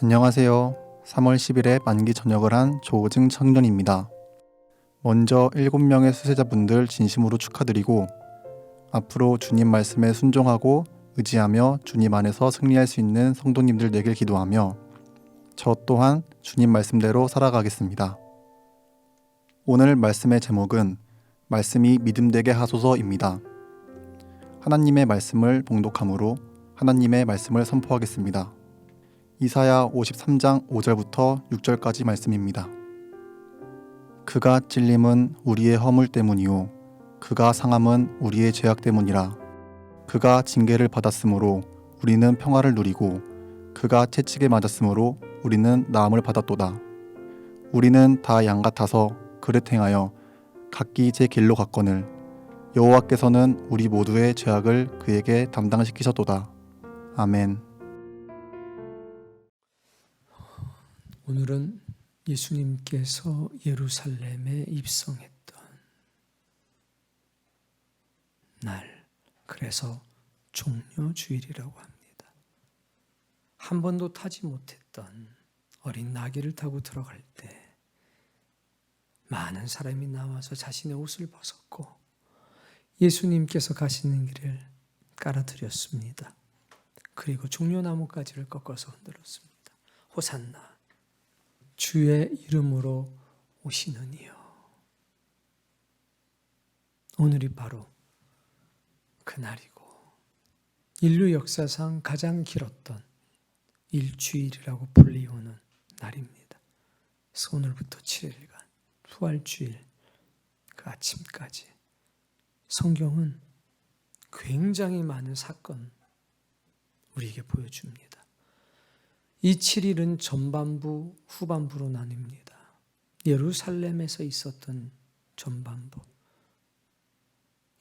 안녕하세요. 3월 10일에 만기 전역을 한 조증 청년입니다. 먼저 7명의 수세자분들 진심으로 축하드리고 앞으로 주님 말씀에 순종하고 의지하며 주님 안에서 승리할 수 있는 성도님들 되길 기도하며 저 또한 주님 말씀대로 살아가겠습니다. 오늘 말씀의 제목은 말씀이 믿음되게 하소서입니다. 하나님의 말씀을 봉독함으로 하나님의 말씀을 선포하겠습니다. 이사야 53장 5절부터 6절까지 말씀입니다. 그가 찔림은 우리의 허물 때문이요 그가 상함은 우리의 죄악 때문이라. 그가 징계를 받았으므로 우리는 평화를 누리고 그가 채찍에 맞았으므로 우리는 나음을 받았도다. 우리는 다 양 같아서 그릇 행하여 각기 제 길로 갔거늘 여호와께서는 우리 모두의 죄악을 그에게 담당시키셨도다. 아멘. 오늘은 예수님께서 예루살렘에 입성했던 날, 그래서 종려주일이라고 합니다. 한 번도 타지 못했던 어린 나귀를 타고 들어갈 때 많은 사람이 나와서 자신의 옷을 벗었고 예수님께서 가시는 길을 깔아드렸습니다. 그리고 종려나무가지를 꺾어서 흔들었습니다. 호산나, 주의 이름으로 오시는 이여. 오늘이 바로 그날이고 인류 역사상 가장 길었던 일주일이라고 불리우는 날입니다. 그래서 오늘부터 7일간 부활주일 그 아침까지 성경은 굉장히 많은 사건 우리에게 보여줍니다. 이 7일은 전반부, 후반부로 나뉩니다. 예루살렘에서 있었던 전반부.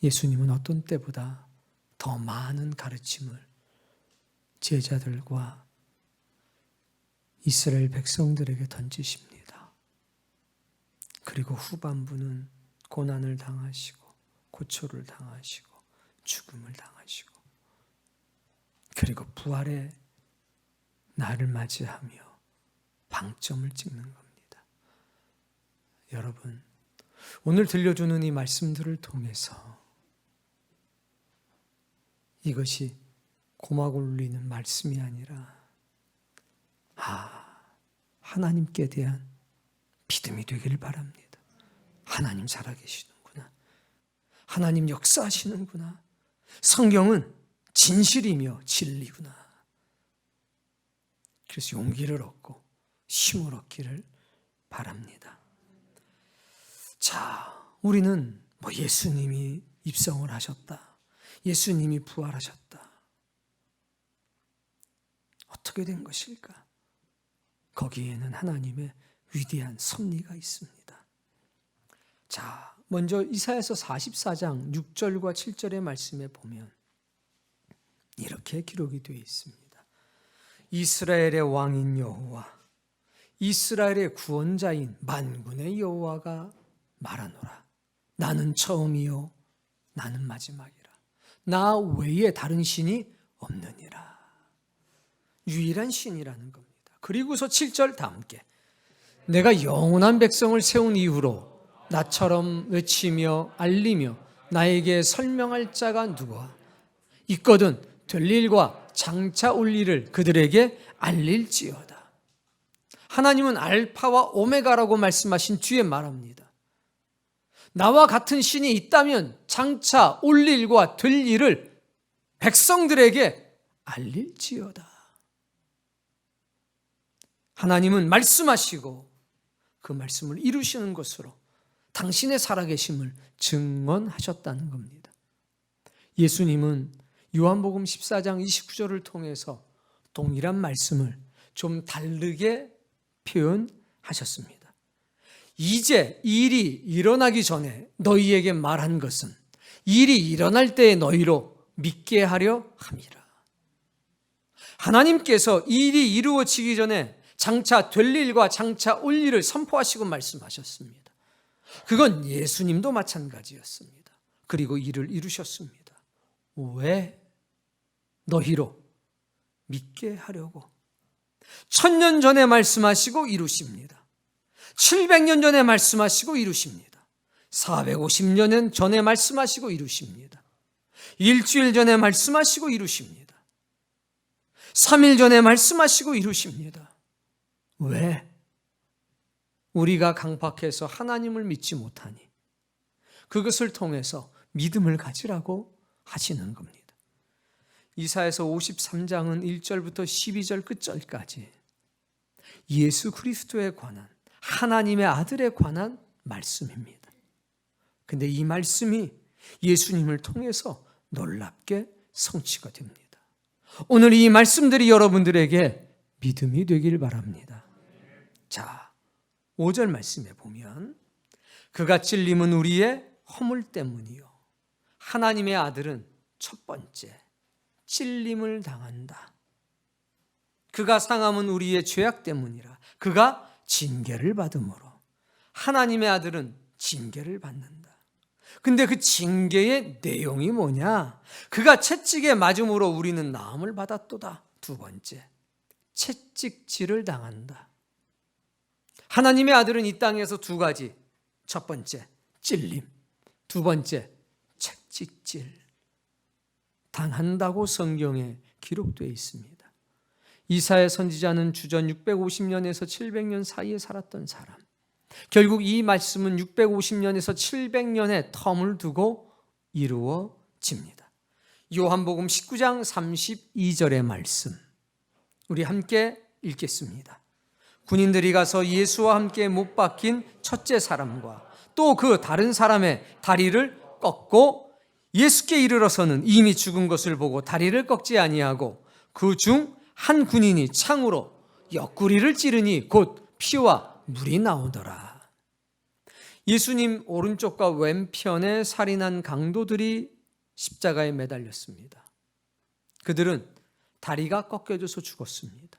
예수님은 어떤 때보다 더 많은 가르침을 제자들과 이스라엘 백성들에게 던지십니다. 그리고 후반부는 고난을 당하시고 고초를 당하시고 죽음을 당하시고 그리고 부활의 나를 맞이하며 방점을 찍는 겁니다. 여러분, 오늘 들려주는 이 말씀들을 통해서 이것이 고막 울리는 말씀이 아니라 하나님께 대한 믿음이 되길 바랍니다. 하나님 살아계시는구나. 하나님 역사하시는구나. 성경은 진실이며 진리구나. 그래서 용기를 얻고 힘을 얻기를 바랍니다. 자, 우리는 예수님이 입성을 하셨다. 예수님이 부활하셨다. 어떻게 된 것일까? 거기에는 하나님의 위대한 섭리가 있습니다. 자, 먼저 이사야서 44장 6절과 7절의 말씀에 보면 이렇게 기록이 되어 있습니다. 이스라엘의 왕인 여호와, 이스라엘의 구원자인 만군의 여호와가 말하노라. 나는 처음이요 나는 마지막이라. 나 외에 다른 신이 없느니라. 유일한 신이라는 겁니다. 그리고서 7절 다 함께, 내가 영원한 백성을 세운 이후로 나처럼 외치며 알리며 나에게 설명할 자가 누구와 있거든 될 일과 장차 올 일을 그들에게 알릴지어다. 하나님은 알파와 오메가라고 말씀하신 뒤에 말합니다. 나와 같은 신이 있다면 장차 올 일과 될 일을 백성들에게 알릴지어다. 하나님은 말씀하시고 그 말씀을 이루시는 것으로 당신의 살아계심을 증언하셨다는 겁니다. 예수님은 요한복음 14장 29절을 통해서 동일한 말씀을 좀 다르게 표현하셨습니다. 이제 일이 일어나기 전에 너희에게 말한 것은 일이 일어날 때에 너희로 믿게 하려 함이라. 하나님께서 일이 이루어지기 전에 장차 될 일과 장차 올 일을 선포하시고 말씀하셨습니다. 그건 예수님도 마찬가지였습니다. 그리고 일을 이루셨습니다. 왜? 너희로 믿게 하려고. 1000년 전에 말씀하시고 이루십니다. 700년 전에 말씀하시고 이루십니다. 450년 전에 말씀하시고 이루십니다. 일주일 전에 말씀하시고 이루십니다. 3일 전에 말씀하시고 이루십니다. 왜? 우리가 강팍해서 하나님을 믿지 못하니 그것을 통해서 믿음을 가지라고 하시는 겁니다. 이사야서 53장은 1절부터 12절 끝절까지 예수 그리스도에 관한, 하나님의 아들에 관한 말씀입니다. 근데 이 말씀이 예수님을 통해서 놀랍게 성취가 됩니다. 오늘 이 말씀들이 여러분들에게 믿음이 되길 바랍니다. 자, 5절 말씀에 보면 그가 찔림은 우리의 허물 때문이요 하나님의 아들은 첫 번째 찔림을 당한다. 그가 상함은 우리의 죄악 때문이라. 그가 징계를 받음으로 하나님의 아들은 징계를 받는다. 근데 그 징계의 내용이 뭐냐? 그가 채찍에 맞음으로 우리는 나음을 받았도다. 두 번째, 채찍질을 당한다. 하나님의 아들은 이 땅에서 두 가지, 첫 번째 찔림, 두 번째 채찍질 당한다고 성경에 기록되어 있습니다. 이사야 선지자는 주전 650년에서 700년 사이에 살았던 사람. 결국 이 말씀은 650년에서 700년의 텀을 두고 이루어집니다. 요한복음 19장 32절의 말씀 우리 함께 읽겠습니다. 군인들이 가서 예수와 함께 못 박힌 첫째 사람과 또 그 다른 사람의 다리를 꺾고 예수께 이르러서는 이미 죽은 것을 보고 다리를 꺾지 아니하고 그 중 한 군인이 창으로 옆구리를 찌르니 곧 피와 물이 나오더라. 예수님 오른쪽과 왼편에 살인한 강도들이 십자가에 매달렸습니다. 그들은 다리가 꺾여져서 죽었습니다.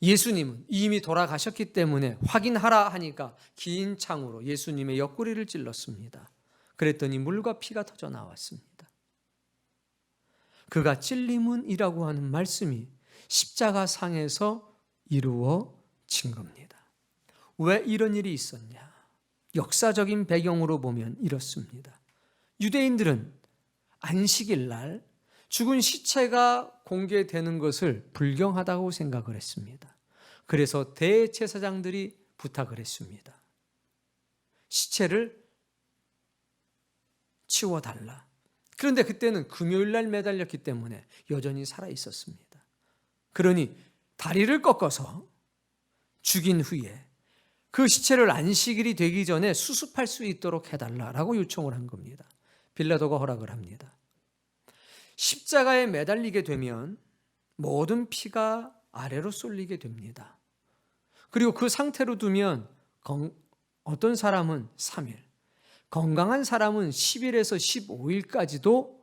예수님은 이미 돌아가셨기 때문에 확인하라 하니까 긴 창으로 예수님의 옆구리를 찔렀습니다. 그랬더니 물과 피가 터져 나왔습니다. 그가 찔림은이라고 하는 말씀이 십자가 상에서 이루어진 겁니다. 왜 이런 일이 있었냐? 역사적인 배경으로 보면 이렇습니다. 유대인들은 안식일 날 죽은 시체가 공개되는 것을 불경하다고 생각을 했습니다. 그래서 대제사장들이 부탁을 했습니다. 시체를 치워달라. 그런데 그때는 금요일 날 매달렸기 때문에 여전히 살아 있었습니다. 그러니 다리를 꺾어서 죽인 후에 그 시체를 안식일이 되기 전에 수습할 수 있도록 해달라고 요청을 한 겁니다. 빌라도가 허락을 합니다. 십자가에 매달리게 되면 모든 피가 아래로 쏠리게 됩니다. 그리고 그 상태로 두면 어떤 사람은 3일, 건강한 사람은 10일에서 15일까지도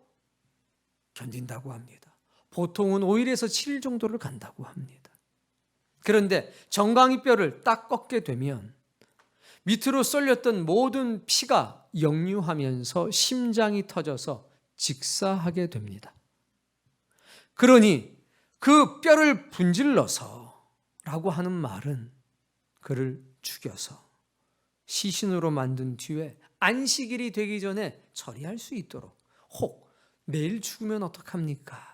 견딘다고 합니다. 보통은 5일에서 7일 정도를 간다고 합니다. 그런데 정강이 뼈를 딱 꺾게 되면 밑으로 쏠렸던 모든 피가 역류하면서 심장이 터져서 직사하게 됩니다. 그러니 그 뼈를 분질러서 라고 하는 말은 그를 죽여서 시신으로 만든 뒤에 안식일이 되기 전에 처리할 수 있도록 혹 내일 죽으면 어떡합니까?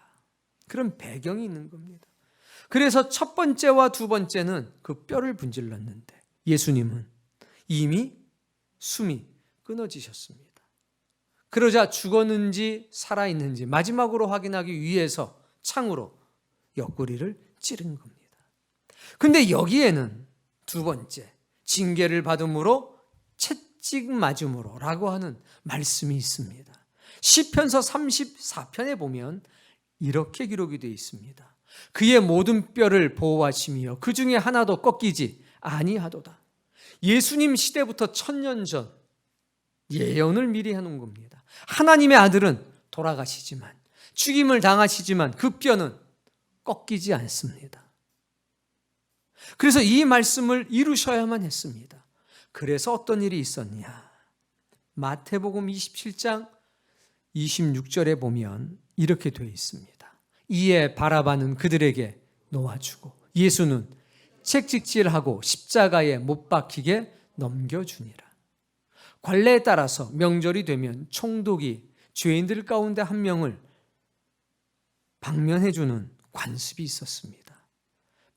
그런 배경이 있는 겁니다. 그래서 첫 번째와 두 번째는 그 뼈를 분질렀는데 예수님은 이미 숨이 끊어지셨습니다. 그러자 죽었는지 살아있는지 마지막으로 확인하기 위해서 창으로 옆구리를 찌른 겁니다. 근데 여기에는 두 번째 징계를 받음으로 채찍 맞음으로 라고 하는 말씀이 있습니다. 시편서 34편에 보면 이렇게 기록이 되어 있습니다. 그의 모든 뼈를 보호하시며 그 중에 하나도 꺾이지 아니하도다. 예수님 시대부터 1000년 전 예언을 미리 해놓은 겁니다. 하나님의 아들은 돌아가시지만 죽임을 당하시지만 그 뼈는 꺾이지 않습니다. 그래서 이 말씀을 이루셔야만 했습니다. 그래서 어떤 일이 있었냐? 마태복음 27장 26절에 보면 이렇게 되어 있습니다. 이에 바라바는 그들에게 놓아주고 예수는 책찍질하고 십자가에 못 박히게 넘겨주니라. 관례에 따라서 명절이 되면 총독이 죄인들 가운데 한 명을 방면해주는 관습이 있었습니다.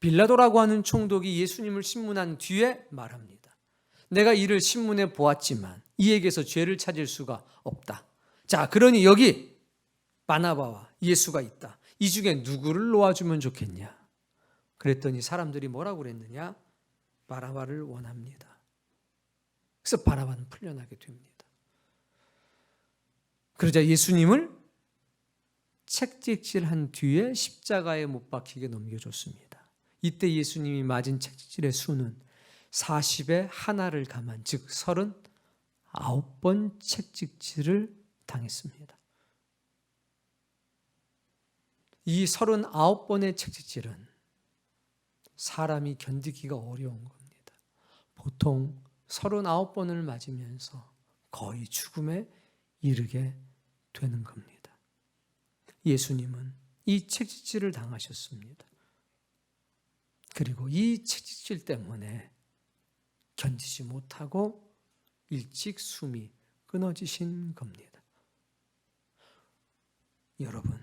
빌라도라고 하는 총독이 예수님을 신문한 뒤에 말합니다. 내가 이를 신문해 보았지만 이에게서 죄를 찾을 수가 없다. 자, 그러니 여기 바나바와 예수가 있다. 이 중에 누구를 놓아주면 좋겠냐? 그랬더니 사람들이 뭐라고 그랬느냐? 바나바를 원합니다. 그래서 바나바는 풀려나게 됩니다. 그러자 예수님을 책찍질한 뒤에 십자가에 못 박히게 넘겨줬습니다. 이때 예수님이 맞은 책찍질의 수는 40에 하나를 감한, 즉 39번 책찍질을 당했습니다. 이 39번의 책찍질은 사람이 견디기가 어려운 겁니다. 보통 39번을 맞으면서 거의 죽음에 이르게 되는 겁니다. 예수님은 이 책찍질을 당하셨습니다. 그리고 이 책찍질 때문에 견디지 못하고 일찍 숨이 끊어지신 겁니다. 여러분,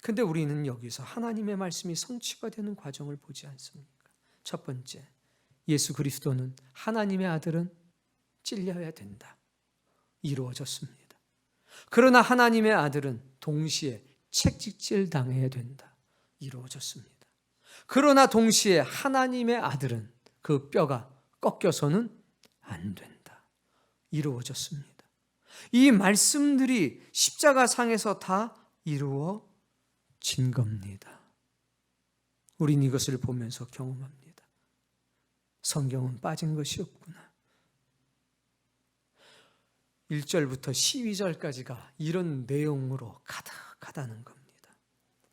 근데 우리는 여기서 하나님의 말씀이 성취가 되는 과정을 보지 않습니까? 첫 번째, 예수 그리스도는 하나님의 아들은 찔려야 된다. 이루어졌습니다. 그러나 하나님의 아들은 동시에 책찍질 당해야 된다. 이루어졌습니다. 그러나 동시에 하나님의 아들은 그 뼈가 꺾여서는 안 된다. 이루어졌습니다. 이 말씀들이 십자가상에서 다 이루어진 겁니다. 우린 이것을 보면서 경험합니다. 성경은 빠진 것이 없구나. 1절부터 12절까지가 이런 내용으로 가득하다는 겁니다.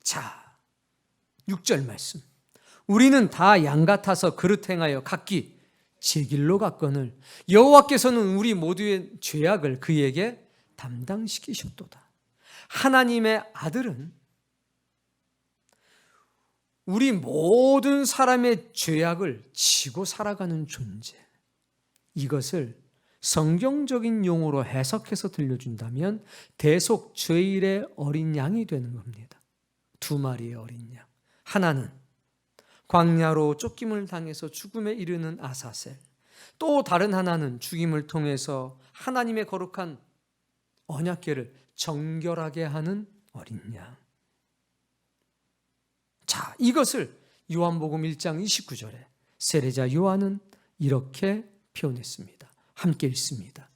자, 6절 말씀. 우리는 다 양 같아서 그릇 행하여 각기 제 길로 갔거늘 여호와께서는 우리 모두의 죄악을 그에게 담당시키셨도다. 하나님의 아들은 우리 모든 사람의 죄악을 지고 살아가는 존재. 이것을 성경적인 용어로 해석해서 들려준다면 대속죄일의 어린 양이 되는 겁니다. 2마리의 어린 양. 하나는 광야로 쫓김을 당해서 죽음에 이르는 아사셀, 또 다른 하나는 죽임을 통해서 하나님의 거룩한 언약궤를 정결하게 하는 어린 양. 자, 이것을 요한복음 1장 29절에 세례자 요한은 이렇게 표현했습니다. 함께 읽습니다.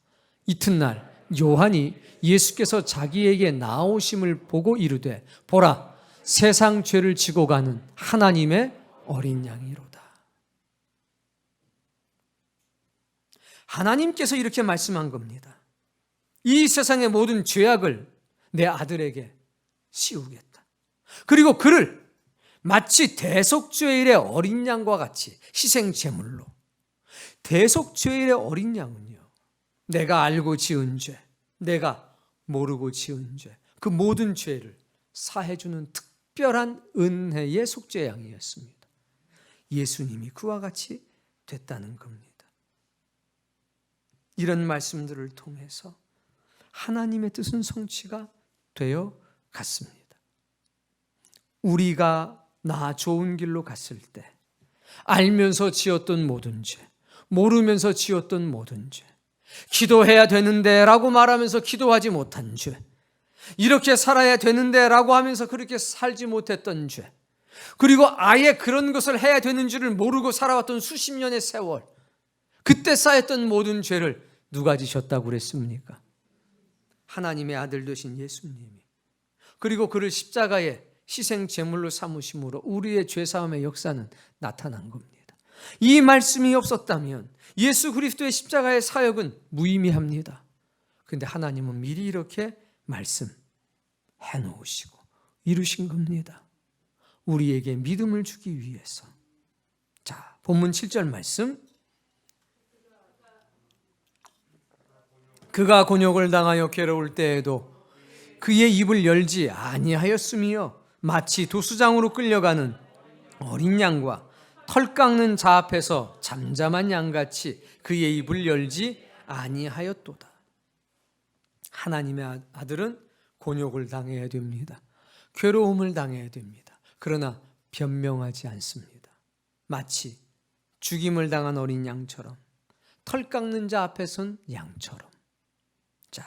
이튿날 요한이 예수께서 자기에게 나오심을 보고 이르되 보라, 세상 죄를 지고 가는 하나님의 어린 양이로다. 하나님께서 이렇게 말씀한 겁니다. 이 세상의 모든 죄악을 내 아들에게 씌우겠다. 그리고 그를 마치 대속죄일의 어린 양과 같이 희생제물로. 대속죄일의 어린 양은요, 내가 알고 지은 죄, 내가 모르고 지은 죄, 그 모든 죄를 사해주는 특별한 은혜의 속죄양이었습니다. 예수님이 그와 같이 됐다는 겁니다. 이런 말씀들을 통해서 하나님의 뜻은 성취가 되어 갔습니다. 우리가 나 좋은 길로 갔을 때 알면서 지었던 모든 죄, 모르면서 지었던 모든 죄, 기도해야 되는데 라고 말하면서 기도하지 못한 죄, 이렇게 살아야 되는데 라고 하면서 그렇게 살지 못했던 죄, 그리고 아예 그런 것을 해야 되는 줄을 모르고 살아왔던 수십 년의 세월, 그때 쌓였던 모든 죄를 누가 지셨다고 그랬습니까? 하나님의 아들 되신 예수님이. 그리고 그를 십자가에 희생 제물로 삼으심으로 우리의 죄사함의 역사는 나타난 겁니다. 이 말씀이 없었다면 예수 그리스도의 십자가의 사역은 무의미합니다. 그런데 하나님은 미리 이렇게 말씀해 놓으시고 이루신 겁니다. 우리에게 믿음을 주기 위해서. 자, 본문 7절 말씀. 그가 곤욕을 당하여 괴로울 때에도 그의 입을 열지 아니하였으며 마치 도수장으로 끌려가는 어린 양과 털 깎는 자 앞에서 잠잠한 양같이 그의 입을 열지 아니하였도다. 하나님의 아들은 곤욕을 당해야 됩니다. 괴로움을 당해야 됩니다. 그러나 변명하지 않습니다. 마치 죽임을 당한 어린 양처럼, 털 깎는 자 앞에 선 양처럼. 자,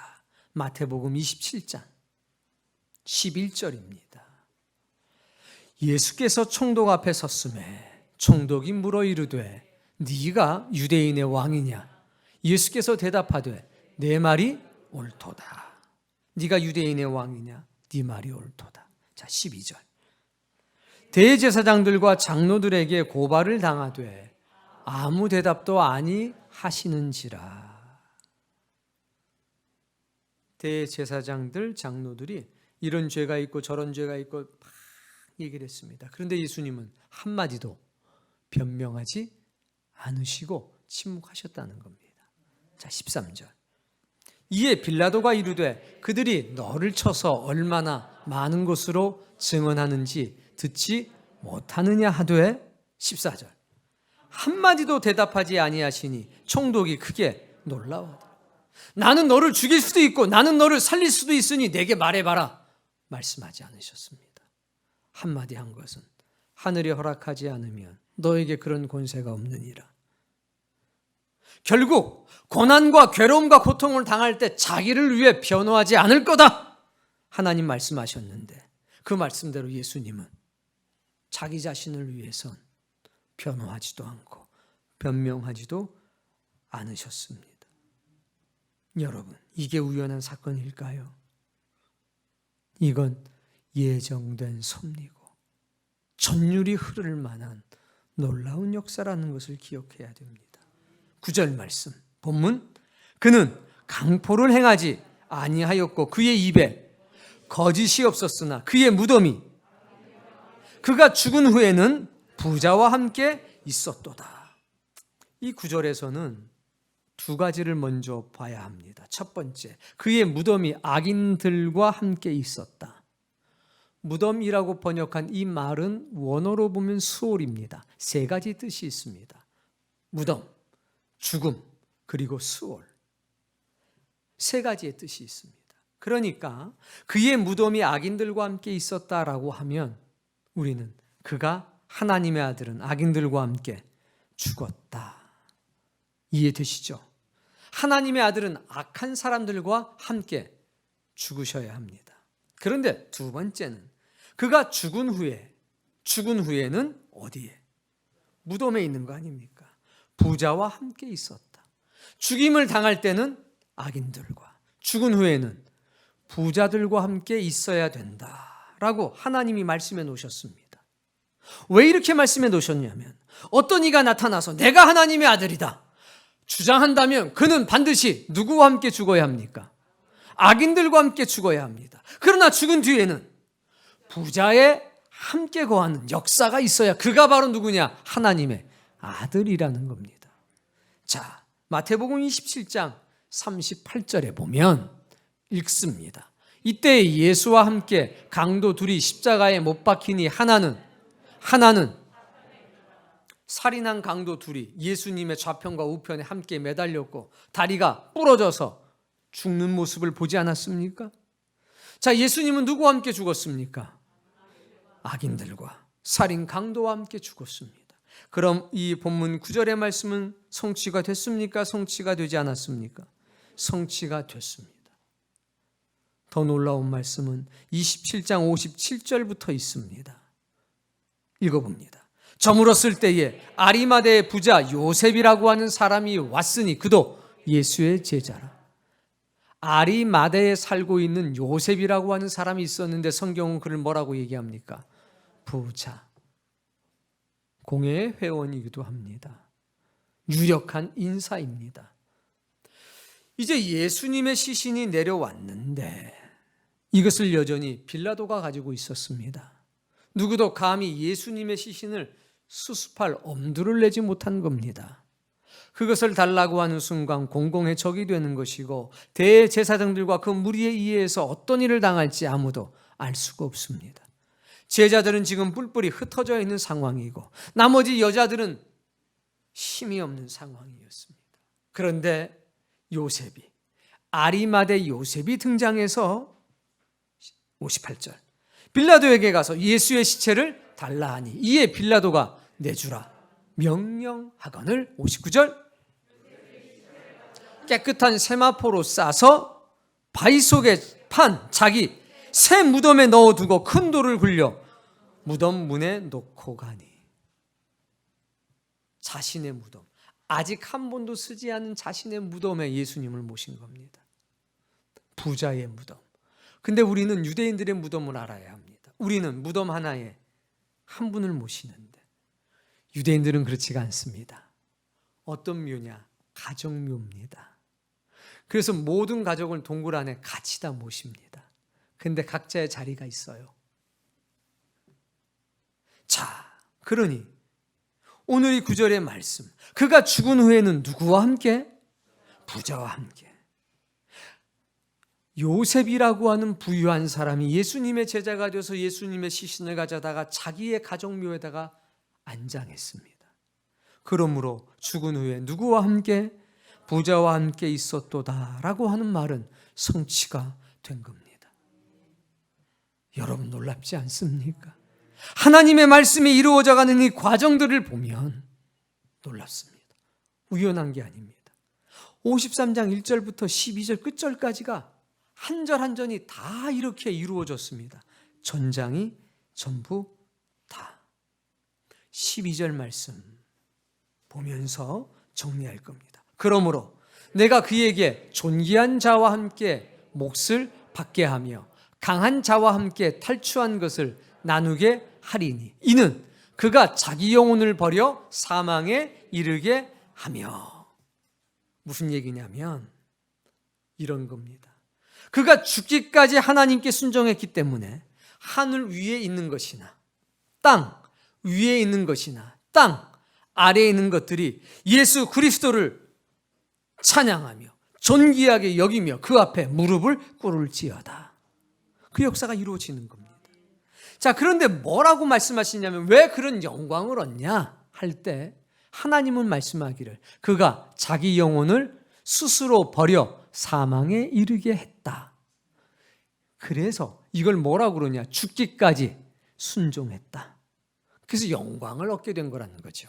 마태복음 27장 11절입니다. 예수께서 총독 앞에 섰음에 총독이 물어 이르되 네가 유대인의 왕이냐? 예수께서 대답하되 내 말이 옳도다. 네가 유대인의 왕이냐? 네 말이 옳도다. 자, 12절. 대제사장들과 장로들에게 고발을 당하되 아무 대답도 아니하시는지라. 대제사장들, 장로들이 이런 죄가 있고 저런 죄가 있고 막 얘기를 했습니다. 그런데 예수님은 한마디도 변명하지 않으시고 침묵하셨다는 겁니다. 자, 13절. 이에 빌라도가 이르되 그들이 너를 쳐서 얼마나 많은 것으로 증언하는지 듣지 못하느냐 하되 14절. 한마디도 대답하지 아니하시니 총독이 크게 놀라워하더라. 나는 너를 죽일 수도 있고 나는 너를 살릴 수도 있으니 내게 말해봐라. 말씀하지 않으셨습니다. 한마디 한 것은 하늘이 허락하지 않으면 너에게 그런 권세가 없느니라. 결국 고난과 괴로움과 고통을 당할 때 자기를 위해 변호하지 않을 거다. 하나님 말씀하셨는데 그 말씀대로 예수님은 자기 자신을 위해선 변호하지도 않고 변명하지도 않으셨습니다. 여러분, 이게 우연한 사건일까요? 이건 예정된 섭리고 전율이 흐를 만한 놀라운 역사라는 것을 기억해야 됩니다. 9절 말씀, 본문. 그는 강포를 행하지 아니하였고 그의 입에 거짓이 없었으나 그의 무덤이 그가 죽은 후에는 부자와 함께 있었도다. 이 9절에서는 두 가지를 먼저 봐야 합니다. 첫 번째, 그의 무덤이 악인들과 함께 있었다. 무덤이라고 번역한 이 말은 원어로 보면 수올입니다. 세 가지 뜻이 있습니다. 무덤, 죽음, 그리고 수올. 세 가지의 뜻이 있습니다. 그러니까 그의 무덤이 악인들과 함께 있었다라고 하면 우리는 그가 하나님의 아들은 악인들과 함께 죽었다. 이해되시죠? 하나님의 아들은 악한 사람들과 함께 죽으셔야 합니다. 그런데 두 번째는 그가 죽은 후에는 어디에? 무덤에 있는 거 아닙니까? 부자와 함께 있었다. 죽임을 당할 때는 악인들과, 죽은 후에는 부자들과 함께 있어야 된다라고 하나님이 말씀해 놓으셨습니다. 왜 이렇게 말씀해 놓으셨냐면 어떤 이가 나타나서 내가 하나님의 아들이다 주장한다면 그는 반드시 누구와 함께 죽어야 합니까? 악인들과 함께 죽어야 합니다. 그러나 죽은 뒤에는 부자에 함께 거하는 역사가 있어야 그가 바로 누구냐? 하나님의 아들이라는 겁니다. 자, 마태복음 27장 38절에 보면 읽습니다. 이때 예수와 함께 강도 둘이 십자가에 못 박히니 하나는 살인한 강도 둘이 예수님의 좌편과 우편에 함께 매달렸고 다리가 부러져서 죽는 모습을 보지 않았습니까? 자, 예수님은 누구와 함께 죽었습니까? 악인들과 살인 강도와 함께 죽었습니다. 그럼 이 본문 9절의 말씀은 성취가 됐습니까? 성취가 되지 않았습니까? 성취가 됐습니다. 더 놀라운 말씀은 27장 57절부터 있습니다. 읽어봅니다. 저물었을 때에 아리마대의 부자 요셉이라고 하는 사람이 왔으니 그도 예수의 제자라. 아리마대에 살고 있는 요셉이라고 하는 사람이 있었는데 성경은 그를 뭐라고 얘기합니까? 부자. 공회의 회원이기도 합니다. 유력한 인사입니다. 이제 예수님의 시신이 내려왔는데 이것을 여전히 빌라도가 가지고 있었습니다. 누구도 감히 예수님의 시신을 수습할 엄두를 내지 못한 겁니다. 그것을 달라고 하는 순간 공공의 적이 되는 것이고 대제사장들과 그 무리에 의해서 어떤 일을 당할지 아무도 알 수가 없습니다. 제자들은 지금 뿔뿔이 흩어져 있는 상황이고 나머지 여자들은 힘이 없는 상황이었습니다. 그런데 요셉이, 아리마대 요셉이 등장해서 58절, 빌라도에게 가서 예수의 시체를 달라 하니 이에 빌라도가 내주라 명령하거늘. 59절, 깨끗한 세마포로 싸서 바위 속에 판 자기 새 무덤에 넣어두고 큰 돌을 굴려 무덤 문에 놓고 가니. 자신의 무덤, 아직 한 번도 쓰지 않은 자신의 무덤에 예수님을 모신 겁니다. 부자의 무덤. 근데 우리는 유대인들의 무덤을 알아야 합니다. 우리는 무덤 하나에 한 분을 모시는데 유대인들은 그렇지가 않습니다. 어떤 묘냐? 가정묘입니다. 그래서 모든 가족을 동굴 안에 같이 다 모십니다. 근데 각자의 자리가 있어요. 자, 그러니 오늘 이 구절의 말씀, 그가 죽은 후에는 누구와 함께? 부자와 함께. 요셉이라고 하는 부유한 사람이 예수님의 제자가 되어서 예수님의 시신을 가져다가 자기의 가정묘에다가 안장했습니다. 그러므로 죽은 후에 누구와 함께? 부자와 함께 있었도다라고 하는 말은 성취가 된 겁니다. 여러분 놀랍지 않습니까? 하나님의 말씀이 이루어져가는 이 과정들을 보면 놀랍습니다. 우연한 게 아닙니다. 53장 1절부터 12절 끝절까지가 한 절 한 절이 다 이렇게 이루어졌습니다. 전장이 전부 다. 12절 말씀 보면서 정리할 겁니다. 그러므로 내가 그에게 존귀한 자와 함께 몫을 받게 하며 강한 자와 함께 탈취한 것을 나누게 하리니 이는 그가 자기 영혼을 버려 사망에 이르게 하며. 무슨 얘기냐면 이런 겁니다. 그가 죽기까지 하나님께 순종했기 때문에 하늘 위에 있는 것이나 땅 위에 있는 것이나 땅 아래에 있는 것들이 예수 그리스도를 찬양하며 존귀하게 여기며 그 앞에 무릎을 꿇을지어다. 그 역사가 이루어지는 겁니다. 자, 그런데 뭐라고 말씀하시냐면 왜 그런 영광을 얻냐 할 때 하나님은 말씀하기를 그가 자기 영혼을 스스로 버려 사망에 이르게 했다. 그래서 이걸 뭐라고 그러냐? 죽기까지 순종했다. 그래서 영광을 얻게 된 거라는 거죠.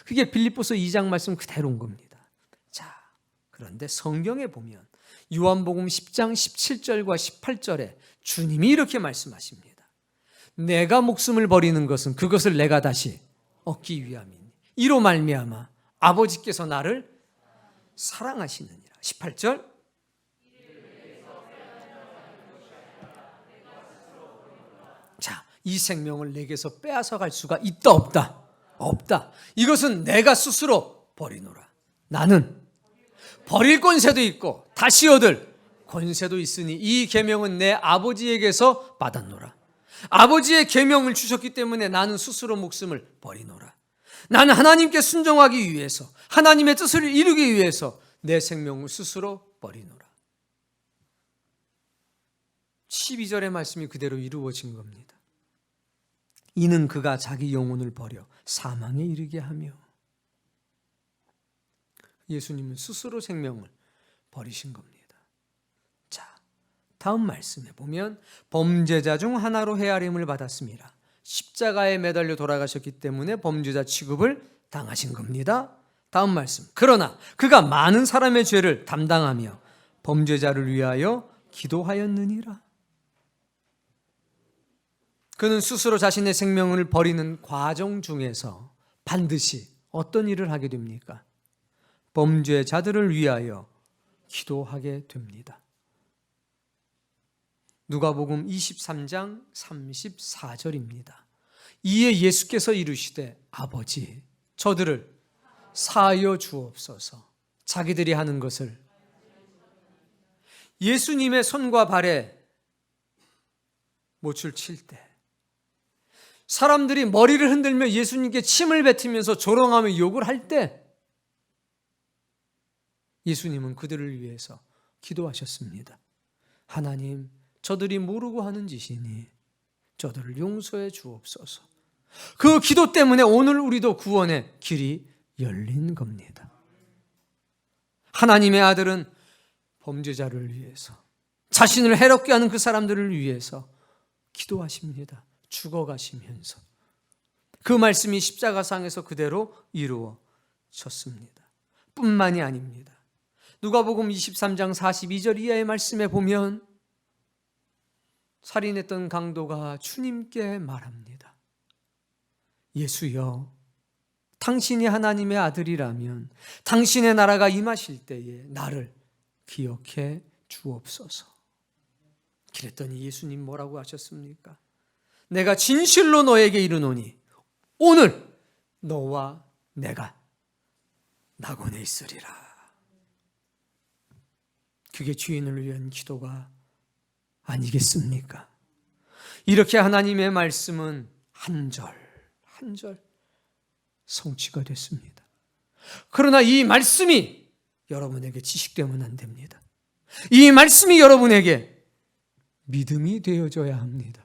그게 빌립보서 2장 말씀 그대로인 겁니다. 자, 그런데 성경에 보면 요한복음 10장 17절과 18절에 주님이 이렇게 말씀하십니다. 내가 목숨을 버리는 것은 그것을 내가 다시 얻기 위함이니 이로 말미암아 아버지께서 나를 사랑하시느니라. 18절, 자, 이 생명을 내게서 빼앗아갈 수가 있다 없다? 없다. 이것은 내가 스스로 버리노라. 나는 버릴 권세도 있고 다시 얻을 권세도 있으니 이 계명은 내 아버지에게서 받았노라. 아버지의 계명을 주셨기 때문에 나는 스스로 목숨을 버리노라. 나는 하나님께 순종하기 위해서 하나님의 뜻을 이루기 위해서 내 생명을 스스로 버리노라. 12절의 말씀이 그대로 이루어진 겁니다. 이는 그가 자기 영혼을 버려 사망에 이르게 하며. 예수님은 스스로 생명을 버리신 겁니다. 자, 다음 말씀에 보면 범죄자 중 하나로 헤아림을 받았습니다. 십자가에 매달려 돌아가셨기 때문에 범죄자 취급을 당하신 겁니다. 다음 말씀, 그러나 그가 많은 사람의 죄를 담당하며 범죄자를 위하여 기도하였느니라. 그는 스스로 자신의 생명을 버리는 과정 중에서 반드시 어떤 일을 하게 됩니까? 범죄자들을 위하여 기도하게 됩니다. 누가복음 23장 34절입니다. 이에 예수께서 이르시되 아버지 저들을 사하여 주옵소서. 자기들이 하는 것을. 예수님의 손과 발에 못을 칠 때 사람들이 머리를 흔들며 예수님께 침을 뱉으면서 조롱하며 욕을 할 때 예수님은 그들을 위해서 기도하셨습니다. 하나님, 저들이 모르고 하는 짓이니 저들을 용서해 주옵소서. 그 기도 때문에 오늘 우리도 구원의 길이 열린 겁니다. 하나님의 아들은 범죄자를 위해서, 자신을 해롭게 하는 그 사람들을 위해서 기도하십니다. 죽어가시면서 그 말씀이 십자가상에서 그대로 이루어졌습니다. 뿐만이 아닙니다. 누가복음 23장 42절 이하의 말씀에 보면 살인했던 강도가 주님께 말합니다. 예수여, 당신이 하나님의 아들이라면 당신의 나라가 임하실 때에 나를 기억해 주옵소서. 그랬더니 예수님 뭐라고 하셨습니까? 내가 진실로 너에게 이르노니 오늘 너와 내가 낙원에 있으리라. 그게 주인을 위한 기도가 아니겠습니까? 이렇게 하나님의 말씀은 한 절 한 절 성취가 됐습니다. 그러나 이 말씀이 여러분에게 지식되면 안 됩니다. 이 말씀이 여러분에게 믿음이 되어져야 합니다.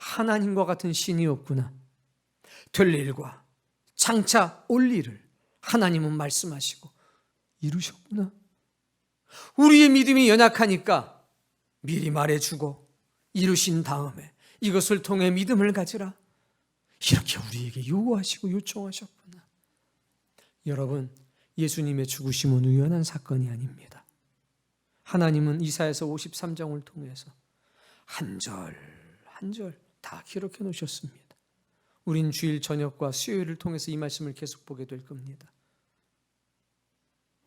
하나님과 같은 신이 없구나. 될 일과 장차 올 일을 하나님은 말씀하시고 이루셨구나. 우리의 믿음이 연약하니까 미리 말해주고 이루신 다음에 이것을 통해 믿음을 가지라. 이렇게 우리에게 요구하시고 요청하셨구나. 여러분, 예수님의 죽으심은 우연한 사건이 아닙니다. 하나님은 이사야서 53장을 통해서 한 절 한 절 다 기록해 놓으셨습니다. 우린 주일 저녁과 수요일을 통해서 이 말씀을 계속 보게 될 겁니다.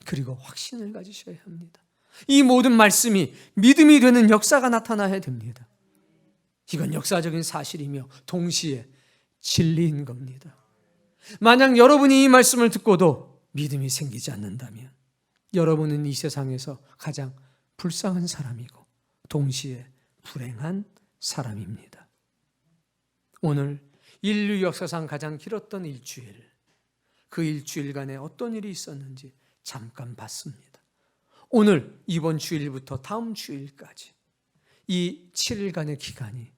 그리고 확신을 가지셔야 합니다. 이 모든 말씀이 믿음이 되는 역사가 나타나야 됩니다. 이건 역사적인 사실이며 동시에 진리인 겁니다. 만약 여러분이 이 말씀을 듣고도 믿음이 생기지 않는다면 여러분은 이 세상에서 가장 불쌍한 사람이고 동시에 불행한 사람입니다. 오늘 인류 역사상 가장 길었던 일주일, 그 일주일간에 어떤 일이 있었는지 잠깐 봤습니다. 오늘 이번 주일부터 다음 주일까지 이 7일간의 기간이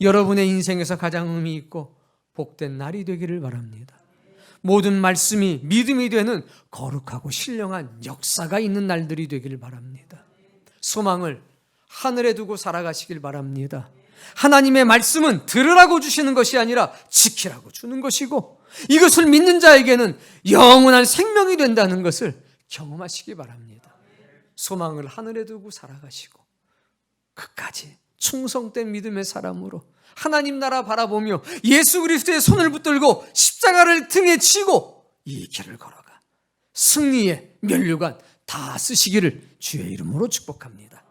여러분의 인생에서 가장 의미 있고 복된 날이 되기를 바랍니다. 모든 말씀이 믿음이 되는 거룩하고 신령한 역사가 있는 날들이 되기를 바랍니다. 소망을 하늘에 두고 살아가시길 바랍니다. 하나님의 말씀은 들으라고 주시는 것이 아니라 지키라고 주는 것이고 이것을 믿는 자에게는 영원한 생명이 된다는 것을 경험하시기 바랍니다. 소망을 하늘에 두고 살아가시고 끝까지 충성된 믿음의 사람으로 하나님 나라 바라보며 예수 그리스도의 손을 붙들고 십자가를 등에 지고 이 길을 걸어가 승리의 면류관 다 쓰시기를 주의 이름으로 축복합니다.